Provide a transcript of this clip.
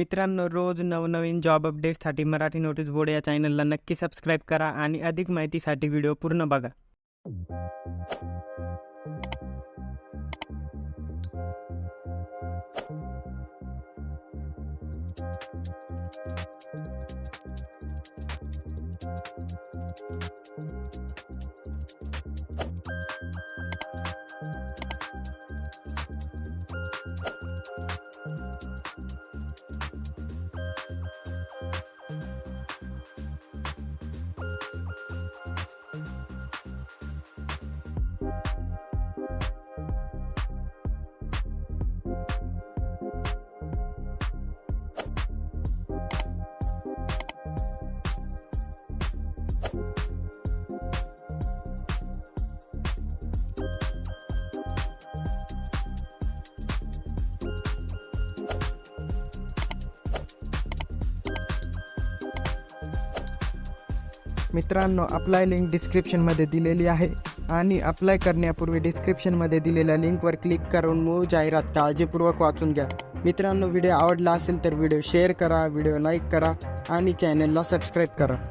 मित्रांनो, रोज नवनवीन जॉब अपडेट्ससाठी मराठी नोटीस बोर्ड या चॅनलला नक्की सबस्क्राईब करा आणि अधिक माहितीसाठी व्हिडिओ पूर्ण बघा. मित्रांनो, अप्लाय लिंक डिस्क्रिप्शनमध्ये दिलेली आहे आणि अप्लाय करण्यापूर्वी डिस्क्रिप्शनमध्ये दिलेल्या लिंकवर क्लिक करून मूळ जाहिरात काळजीपूर्वक वाचून घ्या. मित्रांनो, व्हिडिओ आवडला असेल तर व्हिडिओ शेअर करा, व्हिडिओ लाईक करा आणि चॅनलला सबस्क्राईब करा.